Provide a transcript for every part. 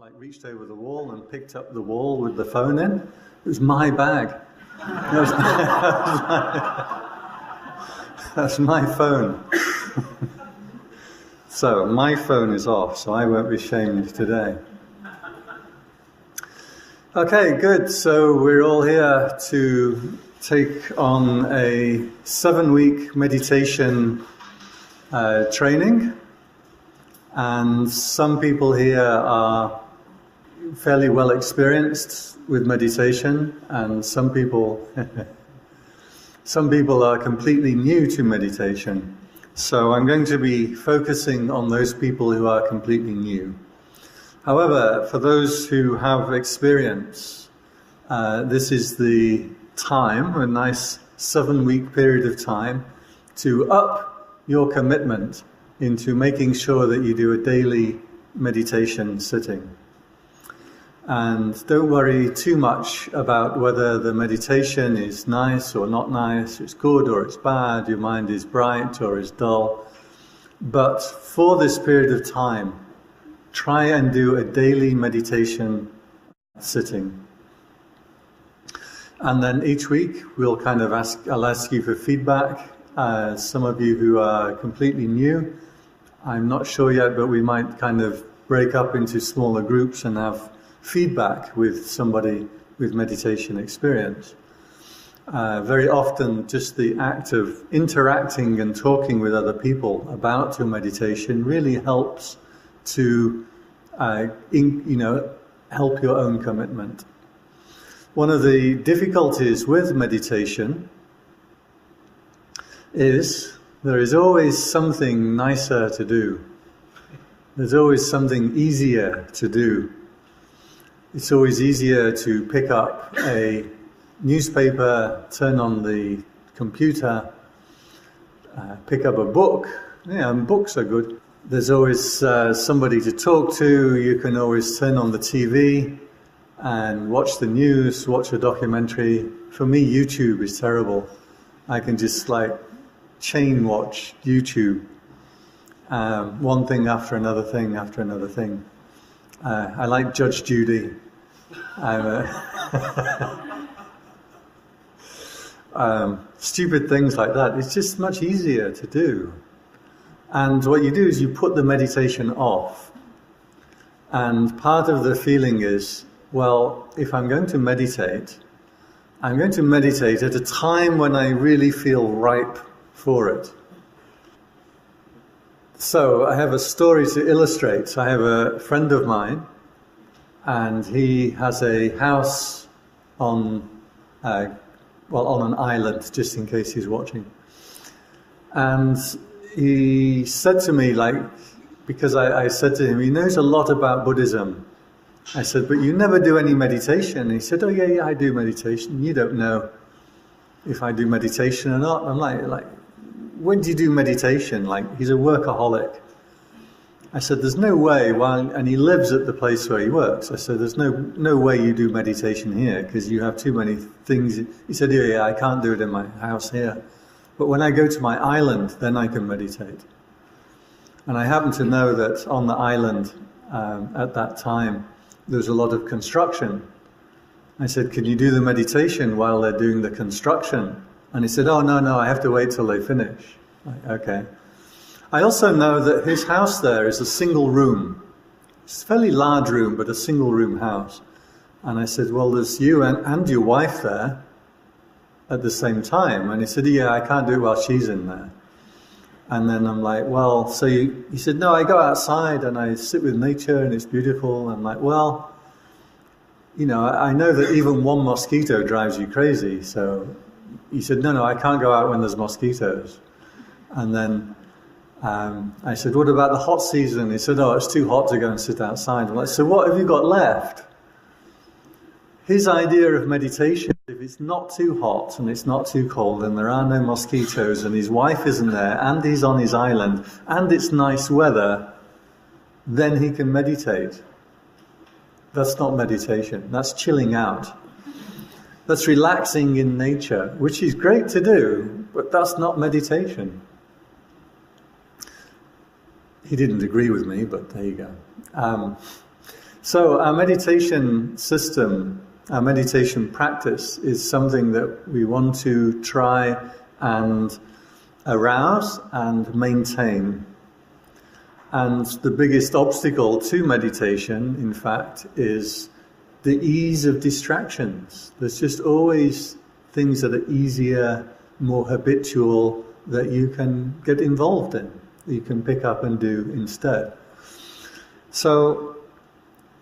like reached over the wall and picked up the wall with the phone in. It was my bag. That's my phone. So my phone is off, so I won't be shamed today. Okay, good. So we're all here to take on a 7-week meditation training. And some people here are fairly well experienced with meditation, and some people are completely new to meditation. So I'm going to be focusing on those people who are completely new. However, for those who have experience, this is the time, a nice 7-week period of time, to up your commitment into making sure that you do a daily meditation sitting. And don't worry too much about whether the meditation is nice or not nice, it's good or it's bad, your mind is bright or is dull. But for this period of time, try and do a daily meditation sitting. And then each week I'll ask you for feedback. Some of you who are completely new, I'm not sure yet, but we might kind of break up into smaller groups and have feedback with somebody with meditation experience. Very often just the act of interacting and talking with other people about your meditation really helps to help your own commitment. One of the difficulties with meditation is there is always something nicer to do. There's always something easier to do. It's always easier to pick up a newspaper, turn on the computer, pick up a book. Yeah, and books are good. There's always somebody to talk to. You can always turn on the TV and watch the news, watch a documentary. For me, YouTube is terrible. I can just chain watch YouTube. One thing after another thing after another thing. I like Judge Judy. Stupid things like that. It's just much easier to do. And what you do is you put the meditation off. And part of the feeling is, well, if I'm going to meditate, I'm going to meditate at a time when I really feel ripe for it. So I have a story to illustrate. I have a friend of mine, and he has a house on an island, just in case he's watching. And he said to me, because I said to him, he knows a lot about Buddhism. I said, but you never do any meditation. And he said, oh yeah, I do meditation. You don't know if I do meditation or not. I'm like, when do you do meditation? He's a workaholic. I said, there's no way, and he lives at the place where he works. I said, there's no way you do meditation here, because you have too many things. He said, yeah, I can't do it in my house here. But when I go to my island, then I can meditate. And I happen to know that on the island, at that time, there was a lot of construction. I said, can you do the meditation while they're doing the construction? And he said, oh, no, I have to wait till they finish. Okay. I also know that his house there is a single room. It's a fairly large room, but a single room house. And I said, well, there's you and your wife there at the same time. And he said, yeah, I can't do it while she's in there. And then I'm like, well, so he said, no, I go outside and I sit with nature and it's beautiful. I'm like, well, I know that even one mosquito drives you crazy. So he said, no, I can't go out when there's mosquitoes. And then I said, what about the hot season? He said, oh, it's too hot to go and sit outside. I'm like, so what have you got left? His idea of meditation, if it's not too hot and it's not too cold and there are no mosquitoes and his wife isn't there and he's on his island and it's nice weather, then he can meditate. That's not meditation. That's chilling out. That's relaxing in nature, which is great to do, but that's not meditation. He didn't agree with me, but there you go. So our meditation system, our meditation practice is something that we want to try and arouse and maintain. And the biggest obstacle to meditation, in fact, is the ease of distractions. There's just always things that are easier, more habitual, that you can get involved in, that you can pick up and do instead. So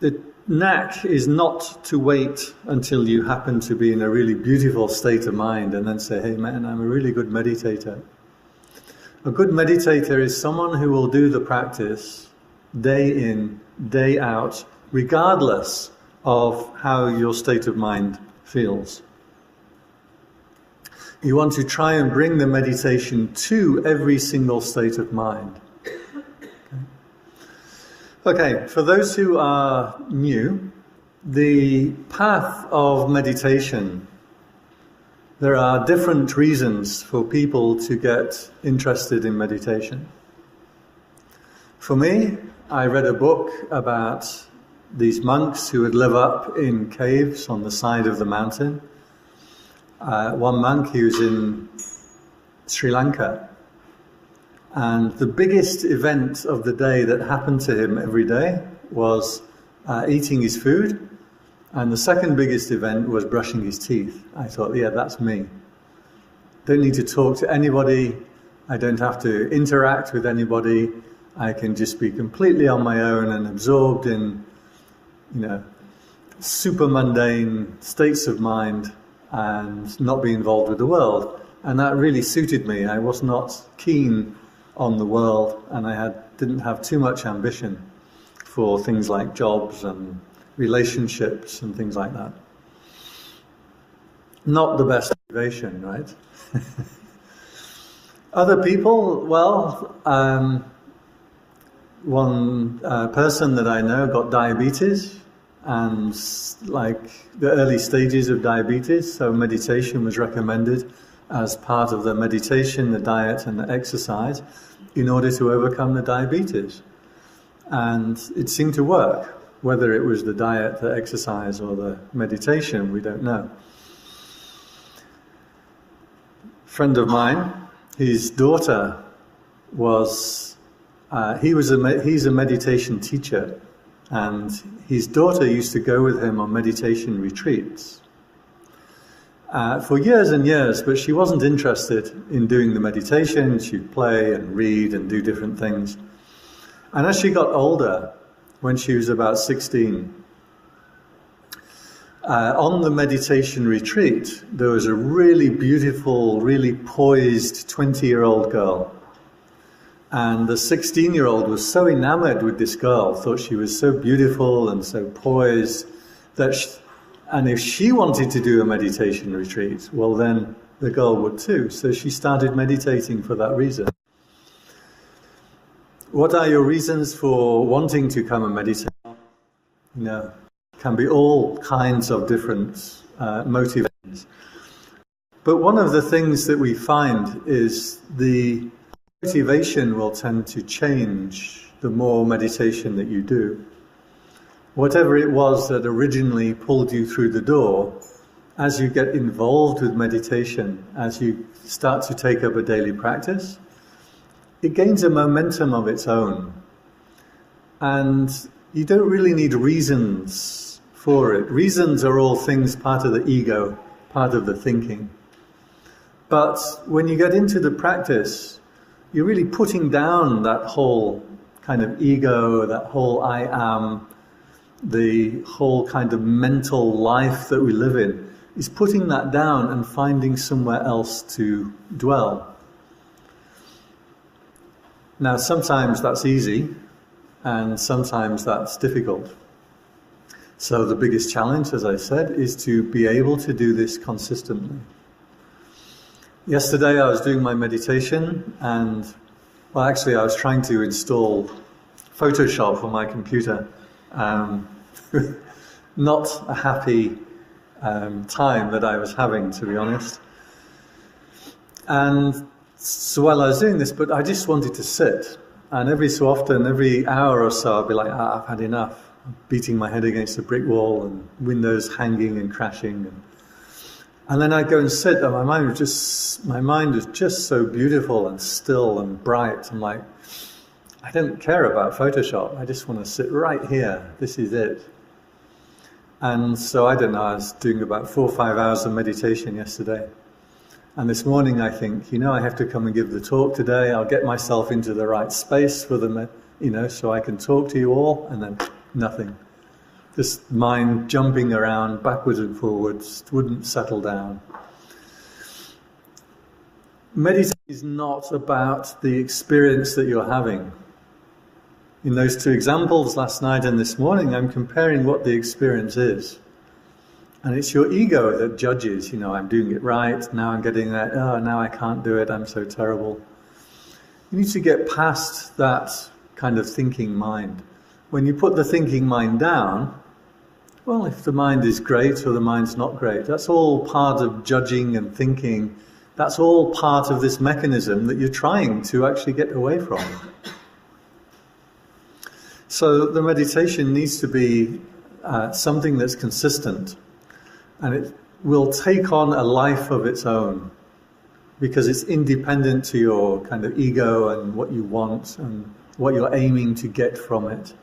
the knack is not to wait until you happen to be in a really beautiful state of mind and then say, hey man, I'm a really good meditator. A good meditator is someone who will do the practice day in, day out, regardless of how your state of mind feels. You want to try and bring the meditation to every single state of mind. Okay, for those who are new, the path of meditation, there are different reasons for people to get interested in meditation. For me, I read a book about these monks who would live up in caves on the side of the mountain. One monk, he was in Sri Lanka. And the biggest event of the day that happened to him every day was eating his food. And the second biggest event was brushing his teeth. I thought, yeah, that's me. Don't need to talk to anybody. I don't have to interact with anybody. I can just be completely on my own and absorbed in, super mundane states of mind and not be involved with the world. And that really suited me. I was not keen on the world, and I didn't have too much ambition for things like jobs and relationships and things like that. Not the best motivation, right? Other people, well, one person that I know got diabetes, and like the early stages of diabetes, so meditation was recommended as part of the meditation, the diet and the exercise in order to overcome the diabetes. And it seemed to work. Whether it was the diet, the exercise or the meditation, we don't know. A friend of mine, his daughter was, he's a meditation teacher, and his daughter used to go with him on meditation retreats. For years and years, but she wasn't interested in doing the meditation. She'd play and read and do different things. And as she got older, when she was about 16, on the meditation retreat, there was a really beautiful, really poised 20-year-old girl. And the 16-year-old was so enamored with this girl, thought she was so beautiful and so poised, that and if she wanted to do a meditation retreat, well then the girl would too. So she started meditating for that reason. What are your reasons for wanting to come and meditate? Can be all kinds of different motivations. But one of the things that we find is the motivation will tend to change the more meditation that you do. Whatever it was that originally pulled you through the door, as you get involved with meditation, as you start to take up a daily practice, it gains a momentum of its own. And you don't really need reasons for it. Reasons are all things part of the ego, part of the thinking. But when you get into the practice, you're really putting down that whole kind of ego, that whole I am, the whole kind of mental life that we live in, is putting that down and finding somewhere else to dwell. Now, sometimes that's easy, and sometimes that's difficult. So the biggest challenge, as I said, is to be able to do this consistently. Yesterday I was doing my meditation, and, well, actually I was trying to install Photoshop on my computer. Not a happy time that I was having, to be honest. And so while I was doing this, but I just wanted to sit. And every so often, every hour or so, I'd be like, I've had enough. beating my head against a brick wall and windows hanging and crashing. And then I'd go and sit, and my mind was just so beautiful and still and bright. I'm like, I don't care about Photoshop. I just want to sit right here. This is it. And so I don't know, I was doing about 4 or 5 hours of meditation yesterday. And this morning I think, I have to come and give the talk today. I'll get myself into the right space for the, so I can talk to you all. And then nothing. Just mind jumping around backwards and forwards, wouldn't settle down. Meditation is not about the experience that you're having. In those two examples, last night and this morning, I'm comparing what the experience is. And it's your ego that judges, I'm doing it right, now I'm getting that, now I can't do it, I'm so terrible. You need to get past that kind of thinking mind. When you put the thinking mind down, well, if the mind is great or the mind's not great, that's all part of judging and thinking. That's all part of this mechanism that you're trying to actually get away from. So the meditation needs to be something that's consistent, and it will take on a life of its own because it's independent to your kind of ego and what you want and what you're aiming to get from it.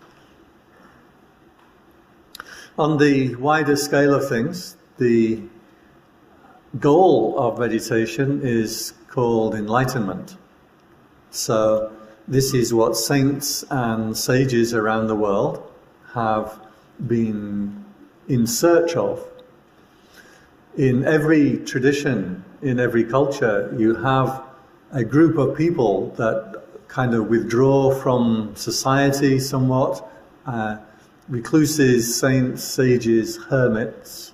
On the wider scale of things, the goal of meditation is called enlightenment. So this is what saints and sages around the world have been in search of. In every tradition, in every culture, you have a group of people that kind of withdraw from society somewhat, recluses, saints, sages, hermits,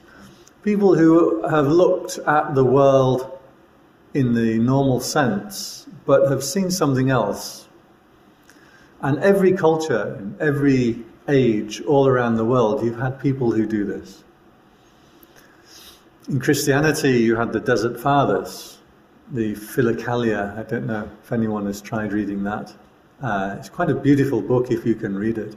people who have looked at the world in the normal sense, but have seen something else. And every culture, in every age, all around the world, you've had people who do this. In Christianity, you had the Desert Fathers, the Philokalia. I don't know if anyone has tried reading that. It's quite a beautiful book if you can read it.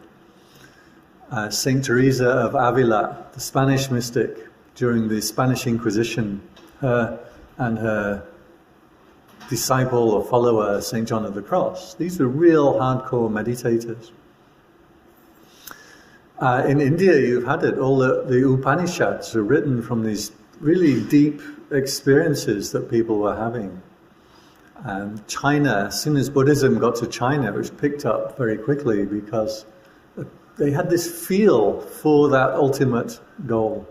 Saint Teresa of Avila, the Spanish mystic during the Spanish Inquisition, her and her disciple or follower, St. John of the Cross. These were real hardcore meditators. In India, you've had it. All the Upanishads are written from these really deep experiences that people were having. China, as soon as Buddhism got to China, it was picked up very quickly because they had this feel for that ultimate goal.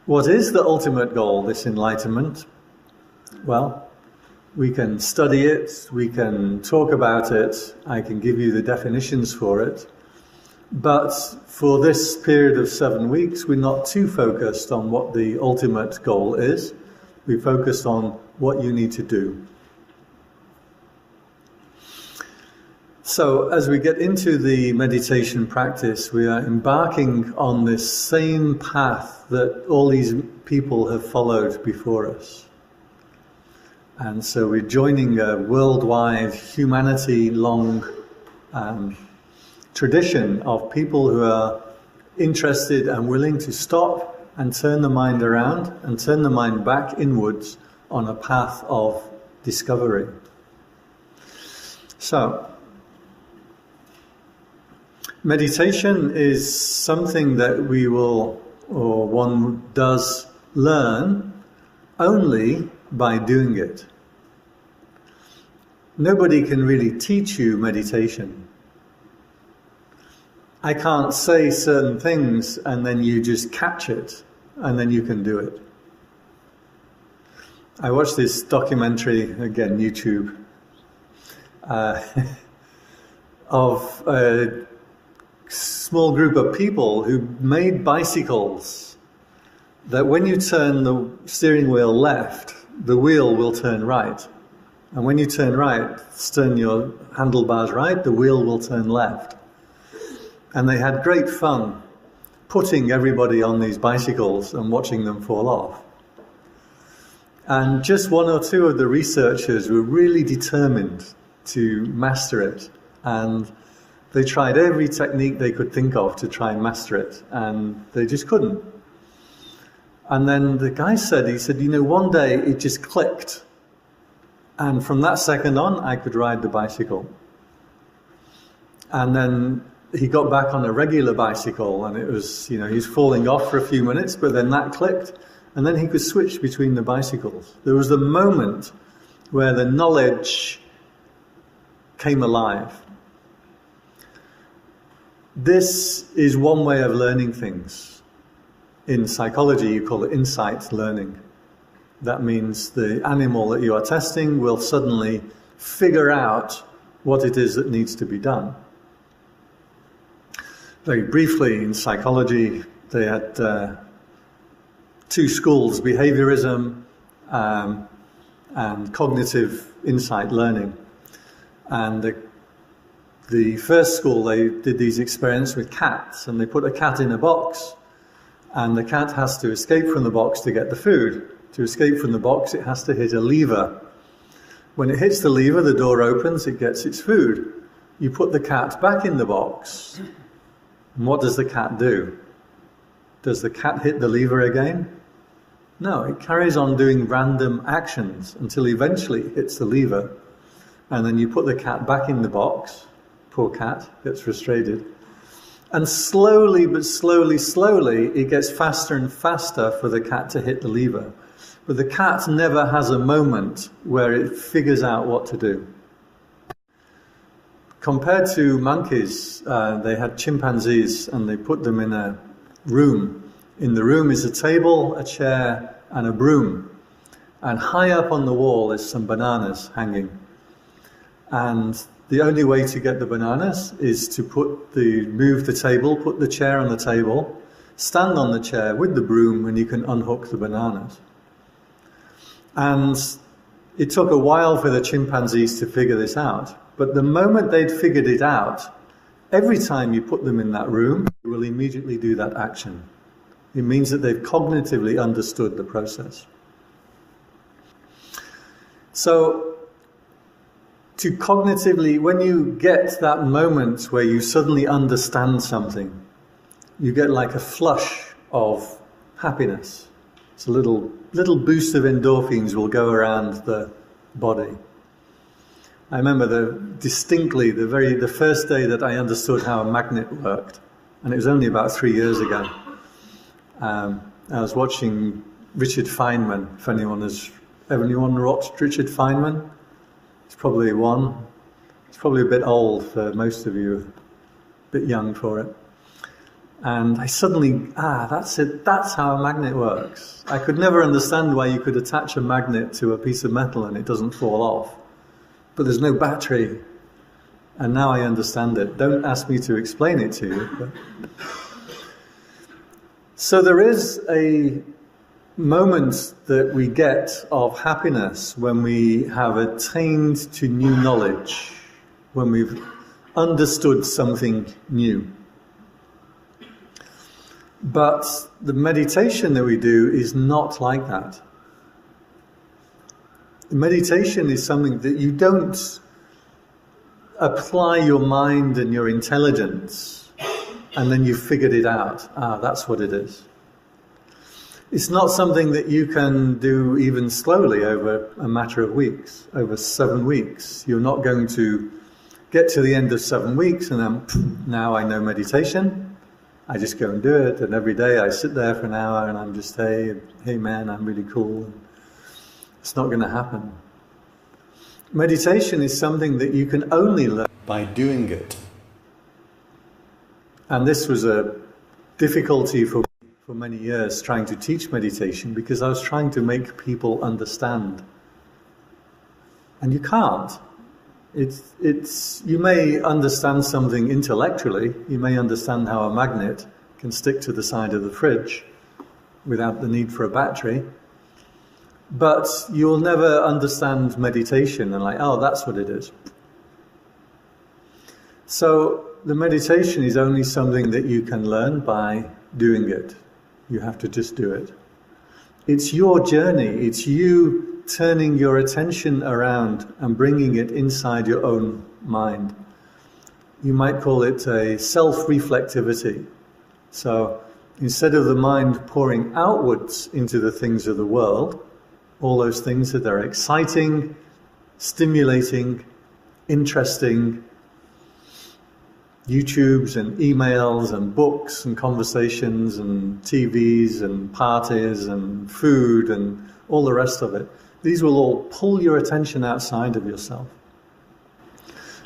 What is the ultimate goal, this enlightenment? Well, we can study it, we can talk about it, I can give you the definitions for it. But for this period of 7 weeks, we're not too focused on what the ultimate goal is. We focus on what you need to do. So as we get into the meditation practice, we are embarking on this same path that all these people have followed before us. And so we're joining a worldwide, humanity-long tradition of people who are interested and willing to stop and turn the mind around and turn the mind back inwards on a path of discovery. So, meditation is something that we will, or one does learn only by doing it. Nobody can really teach you meditation. I can't say certain things and then you just catch it and then you can do it. I watched this documentary, again, YouTube, of a small group of people who made bicycles that when you turn the steering wheel left, the wheel will turn right. And when you turn right, turn your handlebars right, the wheel will turn left. And they had great fun putting everybody on these bicycles and watching them fall off. And just one or two of the researchers were really determined to master it. And They tried every technique they could think of to try and master it, and they just couldn't. And then the guy said, one day it just clicked. And from that second on, I could ride the bicycle. And then he got back on a regular bicycle, and it was, he was falling off for a few minutes, but then that clicked, and then he could switch between the bicycles. There was a moment where the knowledge came alive. This is one way of learning things. In psychology, you call it insight learning. That means the animal that you are testing will suddenly figure out what it is that needs to be done. Very briefly, in psychology, they had two schools, behaviorism and cognitive insight learning. And the first school, they did these experiments with cats, and they put a cat in a box, and the cat has to escape from the box to get the food. To escape from the box, it has to hit a lever. When it hits the lever, the door opens, it gets its food. You put the cat back in the box, and what does the cat do? Does the cat hit the lever again? No, it carries on doing random actions until eventually it hits the lever, and then you put the cat back in the box. Poor cat gets frustrated. And slowly, but slowly, it gets faster and faster for the cat to hit the lever. But the cat never has a moment where it figures out what to do. Compared to monkeys, they had chimpanzees, and they put them in a room. In the room is a table, a chair, and a broom. And high up on the wall is some bananas hanging. And the only way to get the bananas is to move the table, put the chair on the table, stand on the chair with the broom, and you can unhook the bananas. And it took a while for the chimpanzees to figure this out. But the moment they'd figured it out, every time you put them in that room, they will immediately do that action. It means that they've cognitively understood the process. So, to cognitively, when you get that moment where you suddenly understand something, you get like a flush of happiness. It's a little boost of endorphins will go around the body. I remember distinctly the first day that I understood how a magnet worked, and it was only about 3 years ago. I was watching Richard Feynman. If anyone watched Richard Feynman? It's probably one. It's probably a bit old for most of you, a bit young for it. And I suddenly, that's it, that's how a magnet works. I could never understand why you could attach a magnet to a piece of metal and it doesn't fall off. But there's no battery. And now I understand it. Don't ask me to explain it to you. But... So there is a moment that we get of happiness when we have attained to new knowledge, when we've understood something new. But the meditation that we do is not like that. Meditation is something that you don't apply your mind and your intelligence and then you've figured it out. That's what it is. It's not something that you can do even slowly over a matter of weeks, over 7 weeks. You're not going to get to the end of 7 weeks and then, now I know meditation. I just go and do it, and every day I sit there for an hour and I'm just, hey man, I'm really cool. It's not going to happen. Meditation is something that you can only learn by doing it. And this was a difficulty for many years, trying to teach meditation, because I was trying to make people understand. And you can't. You may understand something intellectually. You may understand how a magnet can stick to the side of the fridge without the need for a battery. But you'll never understand meditation and that's what it is. So the meditation is only something that you can learn by doing it. You have to just do it. It's your journey. It's you turning your attention around and bringing it inside your own mind. You might call it a self-reflectivity. So instead of the mind pouring outwards into the things of the world, all those things that are exciting, stimulating, interesting, YouTubes and emails and books and conversations and TVs and parties and food and all the rest of it, these will all pull your attention outside of yourself.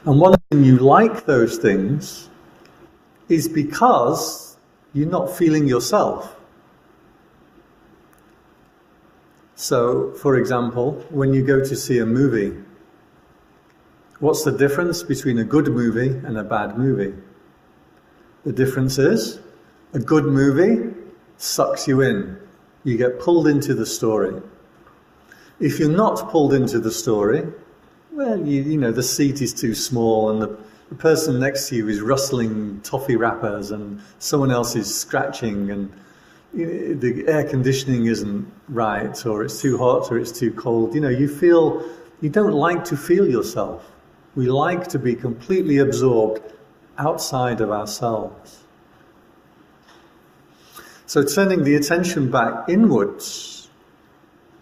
And one reason you like those things is because you're not feeling yourself. So, for example, when you go to see a movie, what's the difference between a good movie and a bad movie? The difference is, a good movie sucks you in. You get pulled into the story. If you're not pulled into the story, well, you know, the seat is too small and the person next to you is rustling toffee wrappers and someone else is scratching and the air conditioning isn't right, or it's too hot or it's too cold. You know, you don't like to feel yourself. We like to be completely absorbed outside of ourselves. So turning the attention back inwards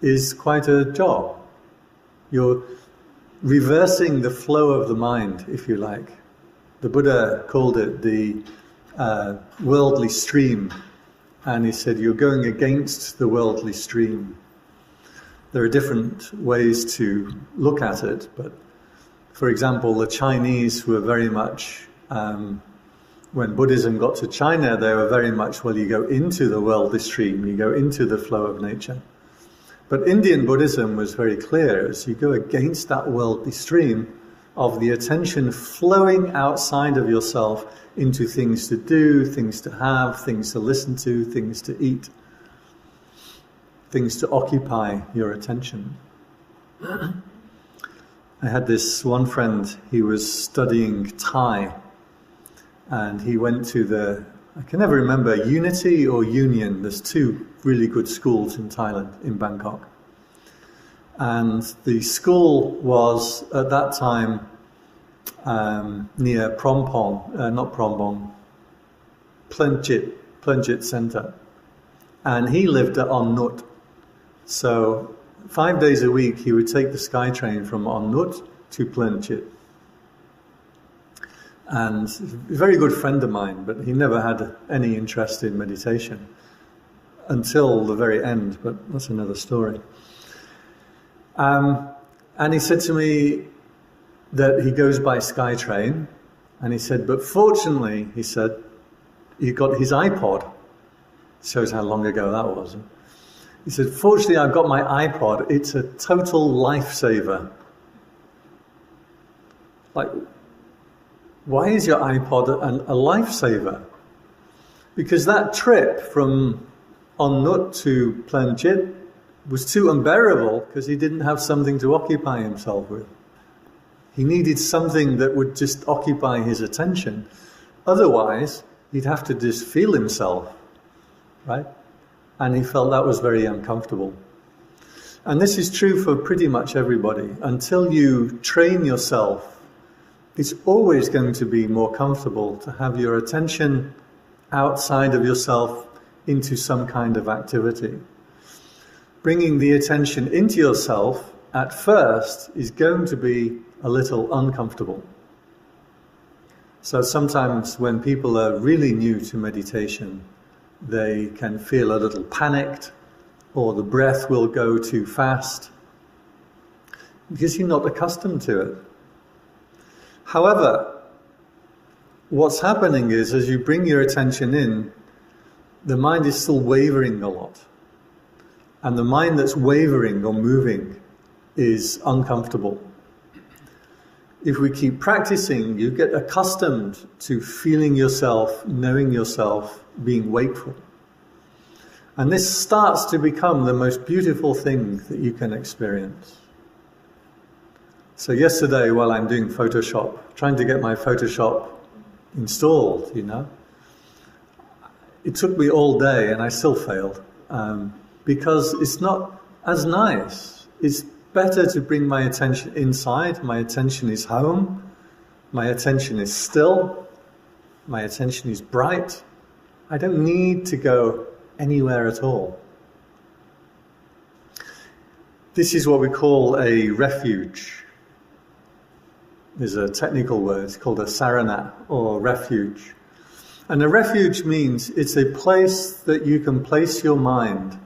is quite a job. You're reversing the flow of the mind, if you like. The Buddha called it the worldly stream, and he said you're going against the worldly stream. There are different ways to look at it, but for example, the Chinese were very much, when Buddhism got to China, they were very much, well, you go into the worldly stream, you go into the flow of nature. But Indian Buddhism was very clear, as you go against that worldly stream of the attention flowing outside of yourself into things to do, things to have, things to listen to, things to eat, things to occupy your attention. I had this one friend, he was studying Thai, and he went to I can never remember, Unity or Union. There's two really good schools in Thailand, in Bangkok. And the school was, at that time, near Plenchit Centre. And he lived at On Nut. So 5 days a week he would take the SkyTrain from On Nut to Plenchit. And a very good friend of mine, but he never had any interest in meditation until the very end, but that's another story. And he said to me that he goes by SkyTrain, and he said, but fortunately, he said, he got his iPod. Shows how long ago that was. He said, fortunately, I've got my iPod. It's a total lifesaver. Like, why is your iPod a lifesaver? Because that trip from On Nut to Plenchit was too unbearable because he didn't have something to occupy himself with. He needed something that would just occupy his attention. Otherwise, he'd have to just feel himself, right? And he felt that was very uncomfortable. And this is true for pretty much everybody. Until you train yourself, it's always going to be more comfortable to have your attention outside of yourself into some kind of activity. Bringing the attention into yourself at first is going to be a little uncomfortable. So sometimes when people are really new to meditation, they can feel a little panicked, or the breath will go too fast, because you're not accustomed to it. However, what's happening is, as you bring your attention in, the mind is still wavering a lot. And the mind that's wavering or moving is uncomfortable. If we keep practicing, you get accustomed to feeling yourself, knowing yourself, being wakeful. And this starts to become the most beautiful thing that you can experience. So yesterday, while I'm doing Photoshop, trying to get my Photoshop installed, it took me all day and I still failed. Because it's not as nice. It's better to bring my attention inside. My attention is home. My attention is still. My attention is bright. I don't need to go anywhere at all. This is what we call a refuge. There's a technical word, it's called a sarana, or refuge. And a refuge means it's a place that you can place your mind,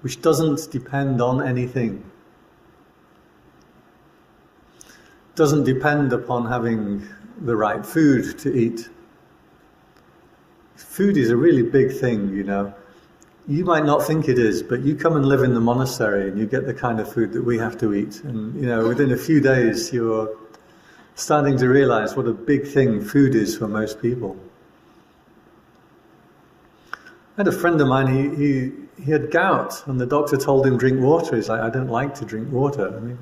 which doesn't depend on anything. Doesn't depend upon having the right food to eat. Food is a really big thing, you know. You might not think it is, but you come and live in the monastery and you get the kind of food that we have to eat. And, you know, within a few days you're starting to realize what a big thing food is for most people. I had a friend of mine, he had gout, and the doctor told him drink water. He's like, I don't like to drink water. I mean,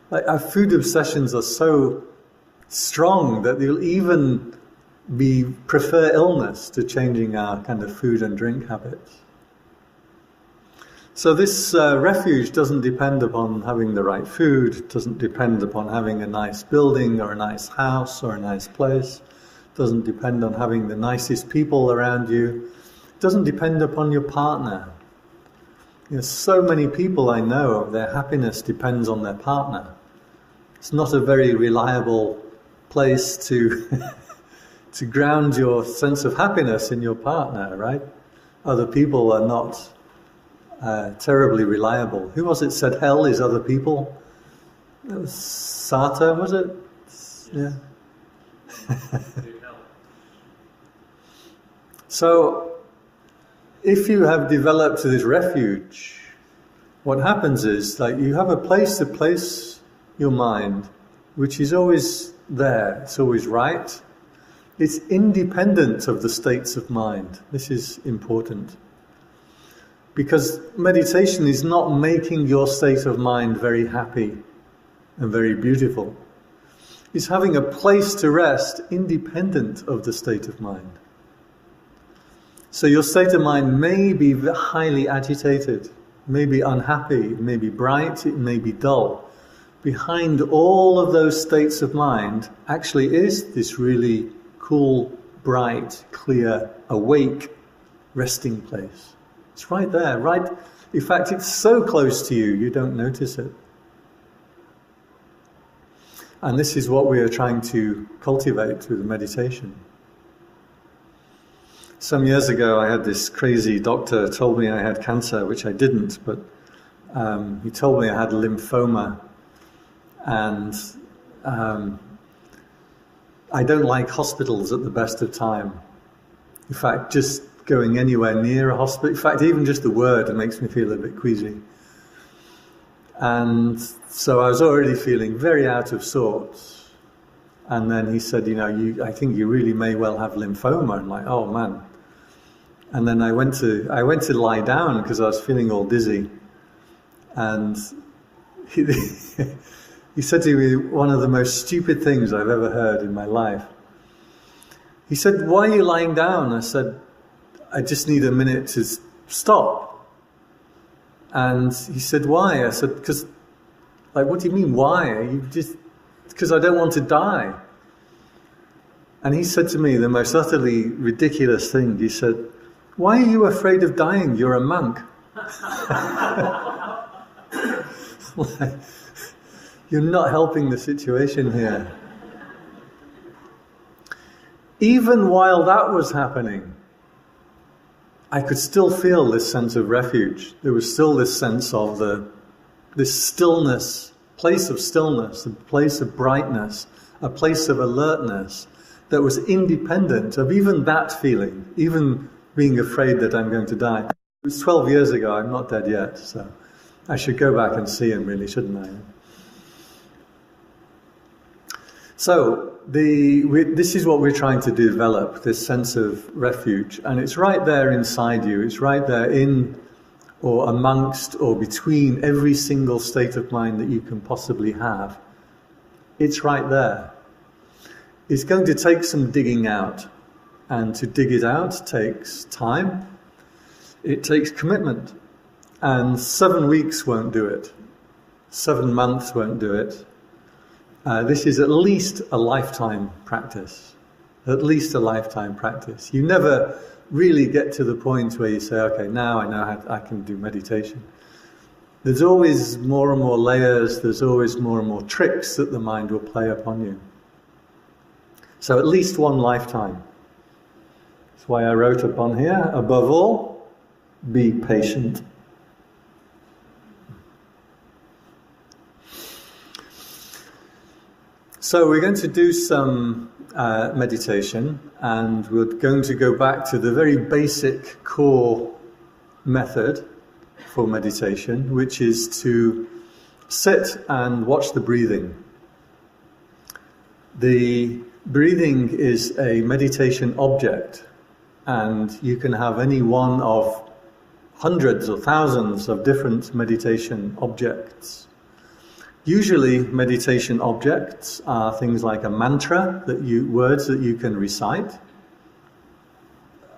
like, our food obsessions are so strong that they'll even prefer illness to changing our kind of food and drink habits. So this refuge doesn't depend upon having the right food, doesn't depend upon having a nice building or a nice house or a nice place, doesn't depend on having the nicest people around you, doesn't depend upon your partner. You know, so many people I know, their happiness depends on their partner. It's not a very reliable place to to ground your sense of happiness in your partner, right? Other people are not terribly reliable. Who was it said hell is other people? It was Sartre, was it? Yeah. So, if you have developed this refuge, what happens is that you have a place to place your mind, which is always there, it's always right. It's independent of the states of mind. This is important. Because meditation is not making your state of mind very happy and very beautiful. It's having a place to rest independent of the state of mind. So your state of mind may be highly agitated, may be unhappy, it may be bright, it may be dull. Behind all of those states of mind actually is this really cool, bright, clear, awake, resting place. It's right there, right? In fact, it's so close to you, you don't notice it. And this is what we are trying to cultivate through the meditation. Some years ago, I had this crazy doctor told me I had cancer, which I didn't, but he told me I had lymphoma. And I don't like hospitals at the best of time. In fact, just going anywhere near a hospital, in fact, even just the word makes me feel a bit queasy. And so I was already feeling very out of sorts. And then he said, you know, I think you really may well have lymphoma. I'm like, oh man. And then I went to lie down because I was feeling all dizzy. And he said to me one of the most stupid things I've ever heard in my life. He said, why are you lying down? I said, I just need a minute to stop. And he said, why? I said, because, like, what do you mean, why? Because I don't want to die. And he said to me the most utterly ridiculous thing. He said, why are you afraid of dying? You're a monk. Like, you're not helping the situation here. Even while that was happening, I could still feel this sense of refuge. There was still this sense of this stillness, place of stillness, a place of brightness, a place of alertness that was independent of even that feeling, even being afraid that I'm going to die. It was 12 years ago, I'm not dead yet, so I should go back and see him really, shouldn't I? So, this is what we're trying to develop, this sense of refuge, and it's right there inside you, it's right there in or amongst or between every single state of mind that you can possibly have. It's right there. It's going to take some digging out, and to dig it out takes time, it takes commitment, and 7 weeks won't do it, 7 months won't do it. This is at least a lifetime practice. At least a lifetime practice. You never really get to the point where you say, okay, now I know how I can do meditation. There's always more and more layers, there's always more and more tricks that the mind will play upon you. So at least one lifetime. That's why I wrote upon here, above all, be patient. So we're going to do some meditation, and we're going to go back to the very basic core method for meditation, which is to sit and watch the breathing. The breathing is a meditation object, and you can have any one of hundreds or thousands of different meditation objects. Usually meditation objects are things like a mantra, words that you can recite.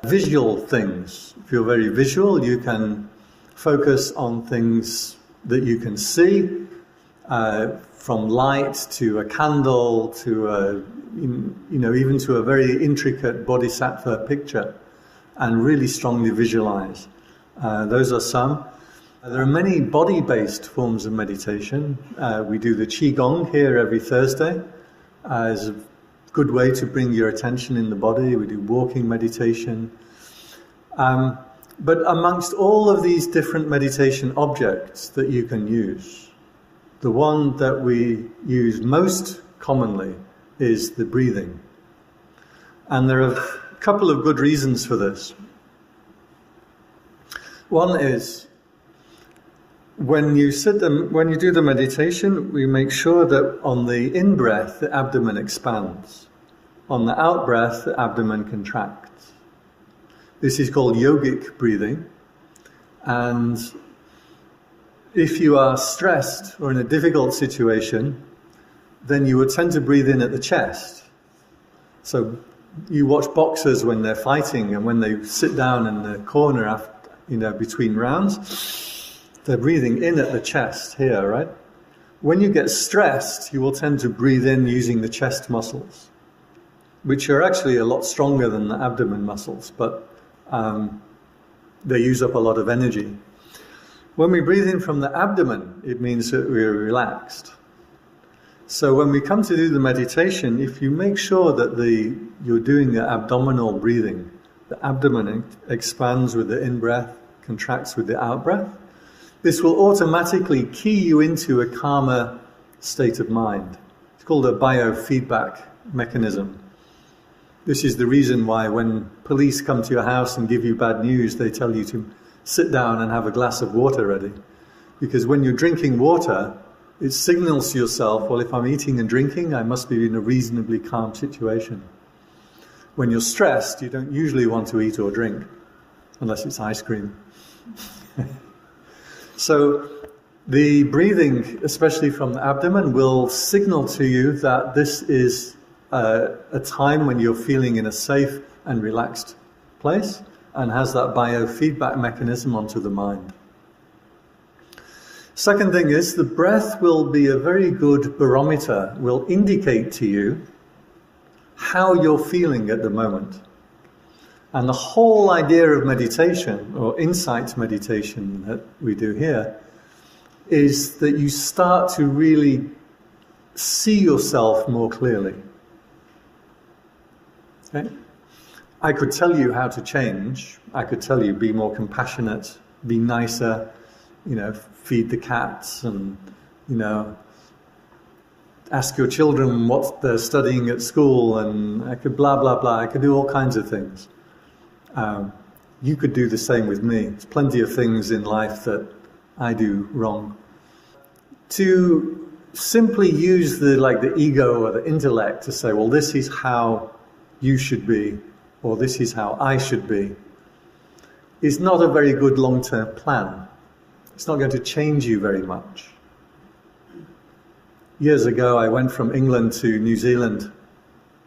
Visual things. If you're very visual, you can focus on things that you can see, from light to a candle to even to a very intricate bodhisattva picture, and really strongly visualize. Those are some. There are many body-based forms of meditation. We do the Qigong here every Thursday as a good way to bring your attention in the body. We do walking meditation. But amongst all of these different meditation objects that you can use, the one that we use most commonly is the breathing. And there are a couple of good reasons for this. One is, when you do the meditation, we make sure that on the in-breath, the abdomen expands. On the out-breath, the abdomen contracts. This is called yogic breathing. And if you are stressed or in a difficult situation, then you would tend to breathe in at the chest. So you watch boxers when they're fighting, and when they sit down in the corner after, between rounds, they're breathing in at the chest here, right? When you get stressed, you will tend to breathe in using the chest muscles, which are actually a lot stronger than the abdomen muscles, but they use up a lot of energy. When we breathe in from the abdomen, it means that we're relaxed. So when we come to do the meditation, if you make sure that you're doing the abdominal breathing, the abdomen expands with the in-breath, contracts with the out-breath, this will automatically key you into a calmer state of mind. It's called a biofeedback mechanism. This is the reason why when police come to your house and give you bad news, they tell you to sit down and have a glass of water ready. Because when you're drinking water, it signals to yourself, well, if I'm eating and drinking, I must be in a reasonably calm situation. When you're stressed, you don't usually want to eat or drink, unless it's ice cream. So the breathing, especially from the abdomen, will signal to you that this is a time when you're feeling in a safe and relaxed place, and has that biofeedback mechanism onto the mind. Second thing is, the breath will be a very good barometer, will indicate to you how you're feeling at the moment. And the whole idea of meditation, or insight meditation that we do here, is that you start to really see yourself more clearly. Okay? I could tell you how to change. I could tell you, be more compassionate, be nicer, feed the cats, and, ask your children what they're studying at school, and I could blah, blah, blah. I could do all kinds of things. You could do the same with me. There's plenty of things in life that I do wrong. To simply use the ego or the intellect to say, well, this is how you should be, or this is how I should be, is not a very good long-term plan. It's not going to change you very much. Years ago, I went from England to New Zealand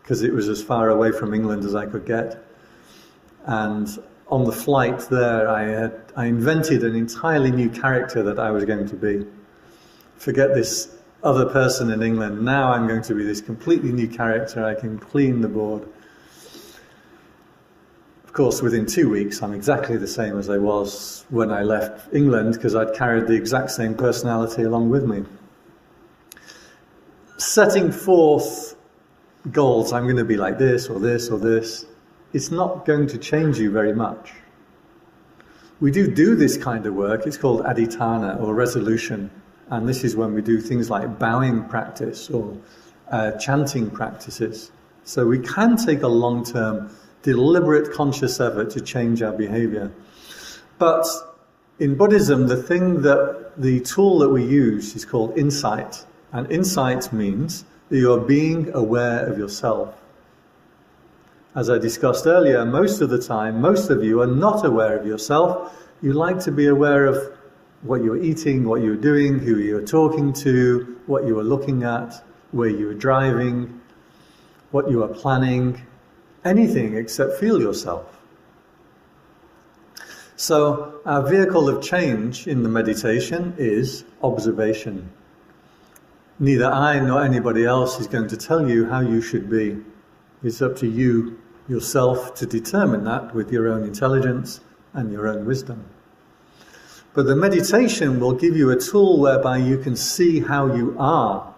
because it was as far away from England as I could get. And on the flight there, I invented an entirely new character that I was going to be. Forget this other person in England. Now I'm going to be this completely new character. I can clean the board. Of course, within 2 weeks, I'm exactly the same as I was when I left England, because I'd carried the exact same personality along with me. Setting forth goals, I'm going to be like this or this or this, it's not going to change you very much. We do this kind of work. It's called adhitthana, or resolution. And this is when we do things like bowing practice or chanting practices. So we can take a long-term, deliberate, conscious effort to change our behavior. But in Buddhism, the tool that we use is called insight. And insight means that you are being aware of yourself. As I discussed earlier, most of the time, most of you are not aware of yourself. You like to be aware of what you're eating, what you're doing, who you're talking to, what you are looking at, where you are driving, what you are planning, anything except feel yourself. So our vehicle of change in the meditation is observation. Neither I nor anybody else is going to tell you how you should be. It's up to you yourself to determine that with your own intelligence and your own wisdom. But the meditation will give you a tool whereby you can see how you are.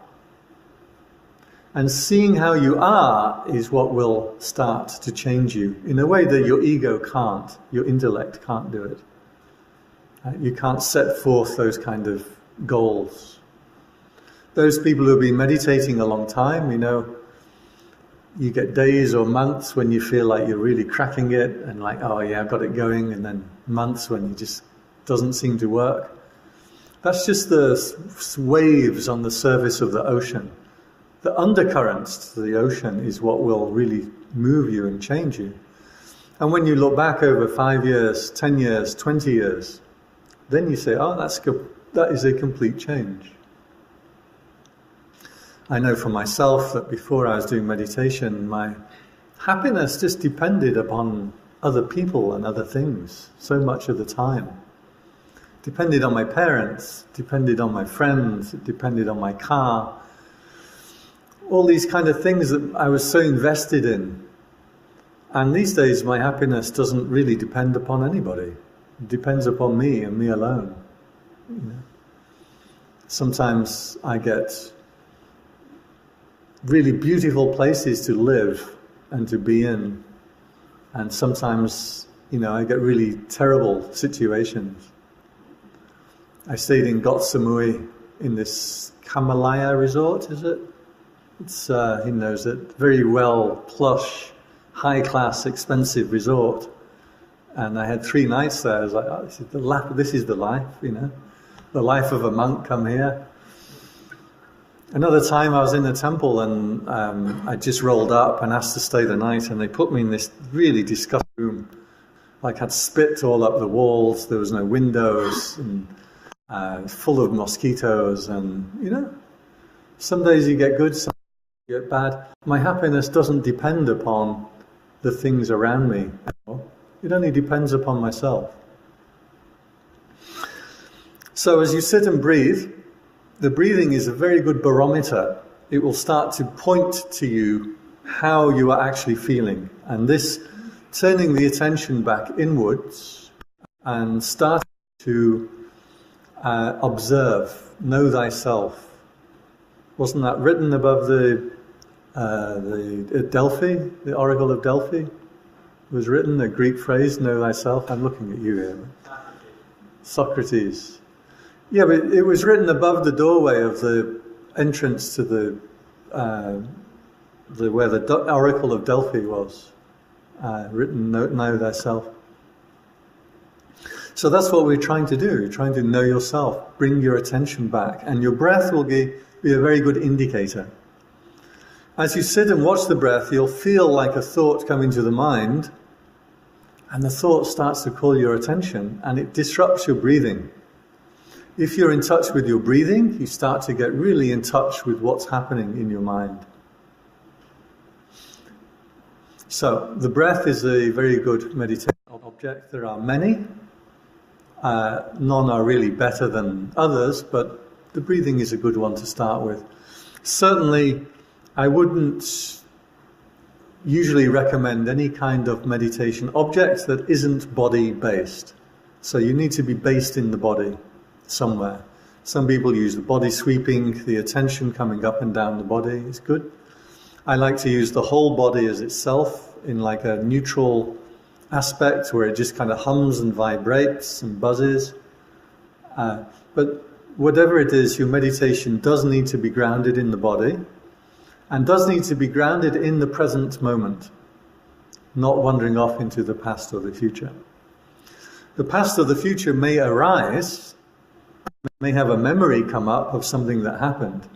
And seeing how you are is what will start to change you in a way that your ego can't, your intellect can't do it. You can't set forth those kind of goals. Those people who have been meditating a long time, you get days or months when you feel like you're really cracking it and like, oh yeah, I've got it going, and then months when it just doesn't seem to work. That's just the waves on the surface of the ocean. The undercurrents to the ocean is what will really move you and change you. And when you look back over 5 years, 10 years, 20 years, then you say, oh, that is a complete change. I know for myself that before I was doing meditation, my happiness just depended upon other people and other things so much of the time. Depended on my parents, depended on my friends, it depended on my car. All these kind of things that I was so invested in. And these days my happiness doesn't really depend upon anybody. It depends upon me and me alone. Sometimes I get really beautiful places to live and to be in. And sometimes, I get really terrible situations. I stayed in Koh Samui in this Kamalaya resort, is it? It's, he knows it, very well, plush, high-class, expensive resort. And I had 3 nights there. I was like, oh, this is the life, the life of a monk, come here. Another time I was in the temple and I just rolled up and asked to stay the night, and they put me in this really disgusting room. Like, had spit all up the walls, there was no windows, and full of mosquitoes, and some days you get good, some days you get bad. My happiness doesn't depend upon the things around me. It only depends upon myself. So as you sit and breathe, the breathing is a very good barometer. It will start to point to you how you are actually feeling. And this, turning the attention back inwards and starting to observe, know thyself. Wasn't that written above the Delphi, the Oracle of Delphi? It was written, the Greek phrase, know thyself. I'm looking at you here. Socrates. Yeah, but it was written above the doorway of the entrance to where the Oracle of Delphi was. Written, know thyself. So that's what we're trying to do. You're trying to know yourself, bring your attention back, and your breath will be a very good indicator. As you sit and watch the breath, you'll feel like a thought come into the mind, and the thought starts to call your attention, and it disrupts your breathing. If you're in touch with your breathing, you start to get really in touch with what's happening in your mind. So, the breath is a very good meditation There are many. None are really better than others, but the breathing is a good one to start with. Certainly, I wouldn't usually recommend any kind of meditation object that isn't body-based. So you need to be based in the body somewhere. Some people use the body sweeping, the attention coming up and down the body is good. I like to use the whole body as itself in like a neutral aspect where it just kind of hums and vibrates and buzzes. But whatever it is, your meditation does need to be grounded in the body and does need to be grounded in the present moment, not wandering off into the past or the future. The past or the future may arise, may have a memory come up of something that happened,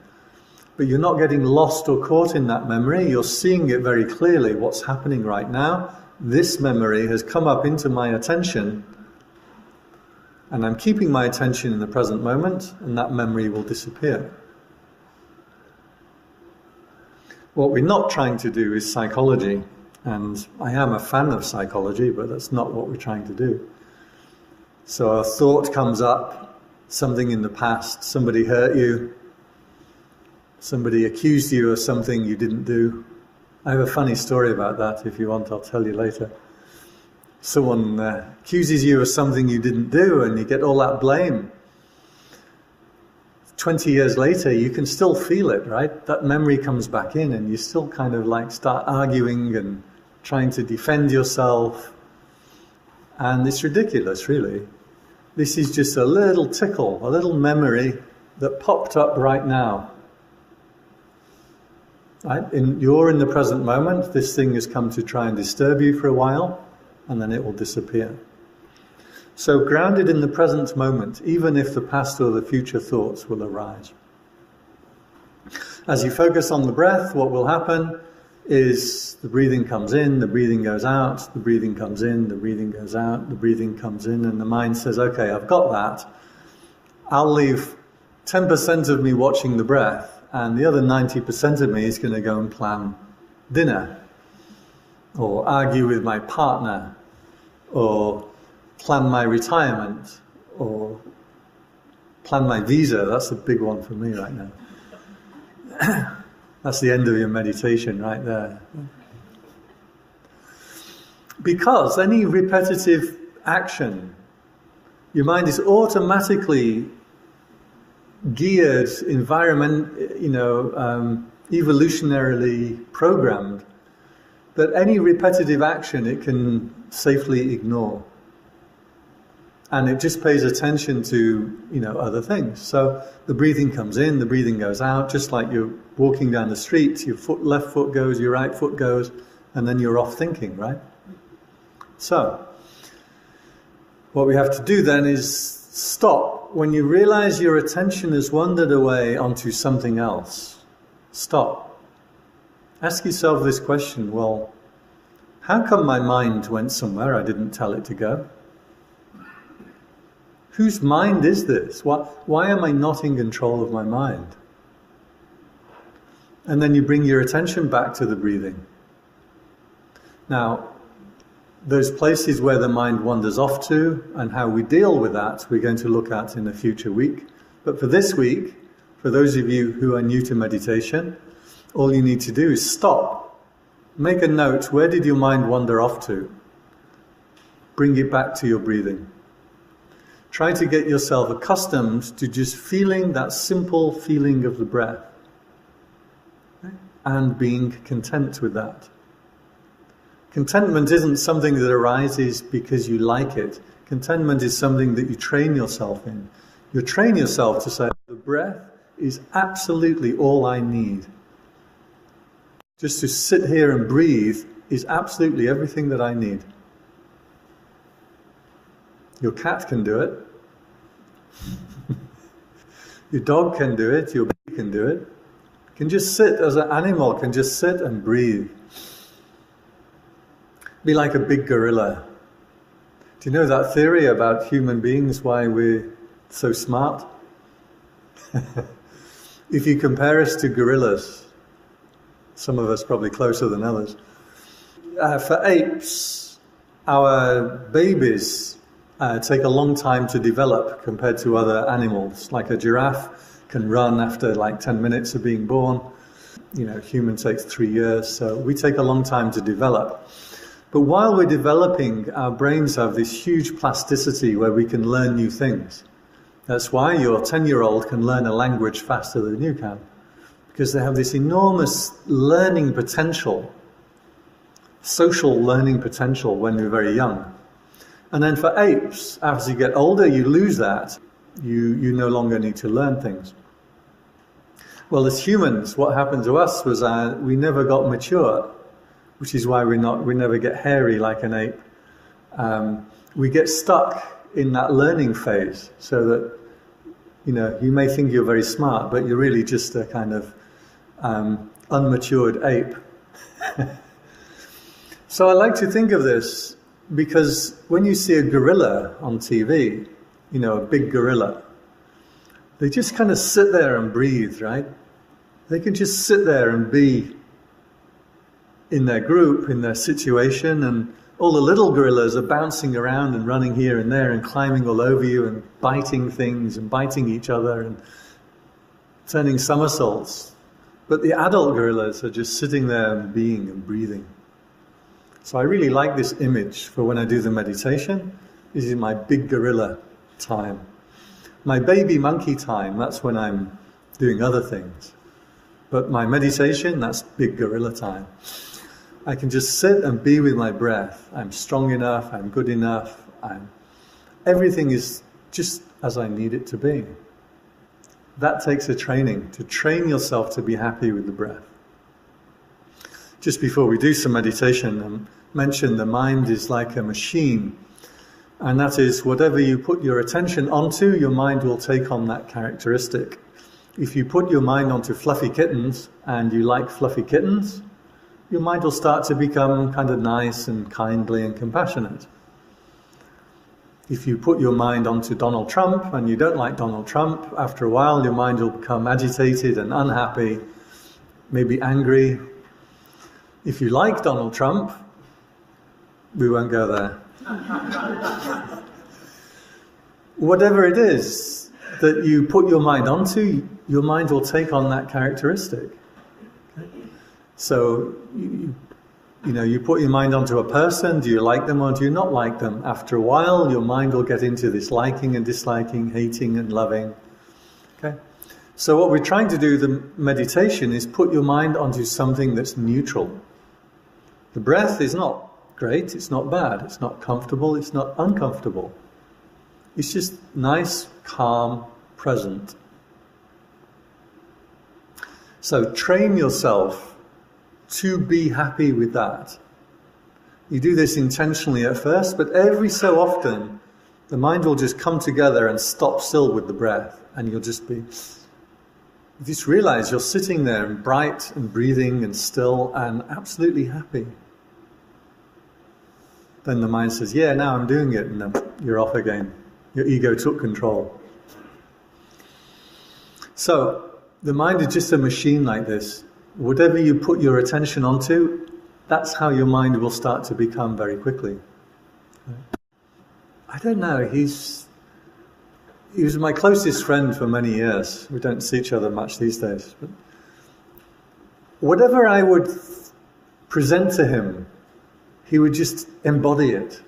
but you're not getting lost or caught in that memory. You're seeing it very clearly, what's happening right now. This memory has come up into my attention, and I'm keeping my attention in the present moment, and that memory will disappear. What we're not trying to do is psychology, and I am a fan of psychology, but that's not what we're trying to do. So a thought comes up, something in the past, somebody hurt you, somebody accused you of something you didn't do. I have a funny story about that. If you want, I'll tell you later. Someone accuses you of something you didn't do and you get all that blame. 20 years later, you can still feel it, right? That memory comes back in and you still kind of like start arguing and trying to defend yourself. And it's ridiculous, really. This is just a little tickle, a little memory that popped up right now. Right? You're in the present moment. This thing has come to try and disturb you for a while, and then it will disappear. So grounded in the present moment, even if the past or the future thoughts will arise. As you focus on the breath, what will happen is the breathing comes in, the breathing goes out, the breathing comes in, the breathing goes out, the breathing comes in, and the mind says, okay, I've got that. I'll leave 10% of me watching the breath, and the other 90% of me is going to go and plan dinner, or argue with my partner, or plan my retirement, or plan my visa. That's a big one for me right now. That's the end of your meditation right there. Because any repetitive action, your mind is automatically geared, evolutionarily programmed, that any repetitive action it can safely ignore. And it just pays attention to, other things. So the breathing comes in, the breathing goes out, just like you're walking down the street, your left foot goes, your right foot goes, and then you're off thinking, right? So, what we have to do then is stop. When you realize your attention has wandered away onto something else, stop. Ask yourself this question, well, how come my mind went somewhere I didn't tell it to go? Whose mind is this? Why am I not in control of my mind? And then you bring your attention back to the breathing. Now, those places where the mind wanders off to and how we deal with that, we're going to look at in a future week. But for this week, for those of you who are new to meditation, all you need to do is stop. Make a note, where did your mind wander off to? Bring it back to your breathing. Try to get yourself accustomed to just feeling that simple feeling of the breath and being content with that. Contentment isn't something that arises because you like it. Contentment is something that you train yourself in. You train yourself to say, the breath is absolutely all I need. Just to sit here and breathe is absolutely everything that I need. Your cat can do it. Your dog can do it. Your bee can do it. Can just sit as an animal, can just sit and breathe. Be like a big gorilla. Do you know that theory about human beings, why we're so smart? If you compare us to gorillas, some of us probably closer than others. For apes, our babies take a long time to develop compared to other animals. Like a giraffe can run after like 10 minutes of being born. You know, human takes 3 years, so we take a long time to develop. But while we're developing, our brains have this huge plasticity where we can learn new things. That's why your 10-year-old can learn a language faster than you can, because they have this enormous learning potential, social learning potential when you're very young. And then for apes, as you get older, you lose that. You no longer need to learn things. Well, as humans, what happened to us was we never got mature, which is why we never get hairy like an ape. We get stuck in that learning phase, so that, you know, you may think you're very smart, but you're really just a kind of unmatured ape. So I like to think of this because when you see a gorilla on TV, you know, a big gorilla, they just kind of sit there and breathe, right? They can just sit there and be in their group, in their situation, and all the little gorillas are bouncing around and running here and there and climbing all over you and biting things and biting each other and turning somersaults. But the adult gorillas are just sitting there and being and breathing. So I really like this image for when I do the meditation. This is my big gorilla time. My baby monkey time, that's when I'm doing other things. But my meditation, that's big gorilla time. I can just sit and be with my breath. I'm strong enough, I'm good enough, everything is just as I need it to be. That takes a training, to train yourself to be happy with the breath. Just before we do some meditation, I mentioned the mind is like a machine. And that is, whatever you put your attention onto, your mind will take on that characteristic. If you put your mind onto fluffy kittens, and you like fluffy kittens, your mind will start to become kind of nice and kindly and compassionate. If you put your mind onto Donald Trump, and you don't like Donald Trump, after a while your mind will become agitated and unhappy, maybe angry. If you like Donald Trump, we won't go there. Whatever it is that you put your mind onto, your mind will take on that characteristic. Okay? So, you put your mind onto a person, do you like them or do you not like them? After a while, your mind will get into this liking and disliking, hating and loving. Okay? So what we're trying to do, the meditation, is put your mind onto something that's neutral. The breath is not great, it's not bad, it's not comfortable, it's not uncomfortable. It's just nice, calm, present. So train yourself to be happy with that. You do this intentionally at first, but every so often the mind will just come together and stop still with the breath, and you'll just be... You just realize you're sitting there and bright and breathing and still and absolutely happy. Then the mind says, yeah, now I'm doing it, and then you're off again. Your ego took control. So, the mind is just a machine like this. Whatever you put your attention onto, that's how your mind will start to become very quickly. I don't know, he was my closest friend for many years. We don't see each other much these days. But whatever I would present to him, he would just embody it.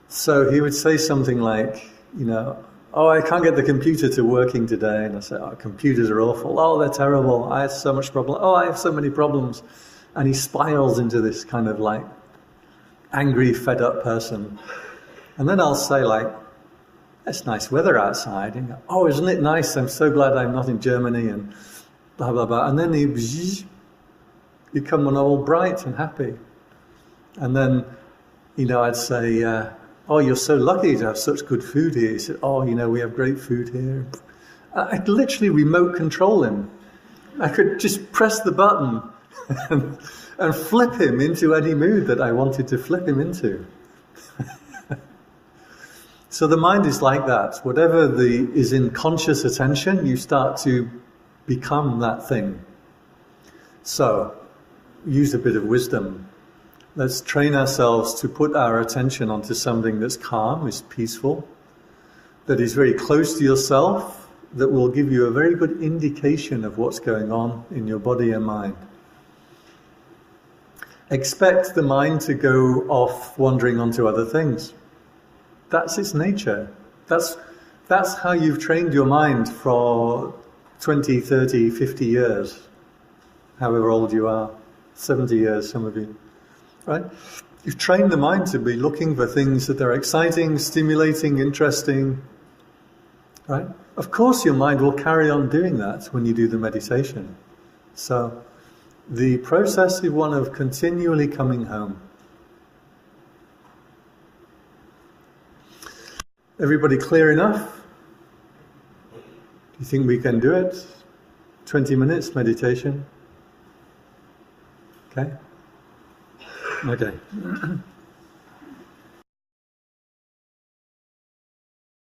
So he would say something like, oh, I can't get the computer to working today. And I say, oh, computers are awful. Oh, they're terrible. I have so much problem. Oh, I have so many problems. And he spirals into this kind of like angry, fed up person. And then I'll say like, it's nice weather outside. And go, oh, isn't it nice? I'm so glad I'm not in Germany and blah, blah, blah. And then he become all bright and happy. And then, I'd say, oh, you're so lucky to have such good food here. He said, oh, we have great food here. I'd literally remote control him. I could just press the button and flip him into any mood that I wanted to flip him into. So the mind is like that. Whatever is in conscious attention, you start to become that thing. So, use a bit of wisdom. Let's train ourselves to put our attention onto something that's calm, is peaceful, that is very close to yourself, that will give you a very good indication of what's going on in your body and mind. Expect the mind to go off wandering onto other things. That's its nature. That's how you've trained your mind for 20, 30, 50 years, however old you are, 70 years, some of you, right? You've trained the mind to be looking for things that are exciting, stimulating, interesting, right? Of course your mind will carry on doing that when you do the meditation. So the process is one of continually coming home. Everybody clear enough? Do you think we can do it? 20 minutes meditation? Okay? Okay.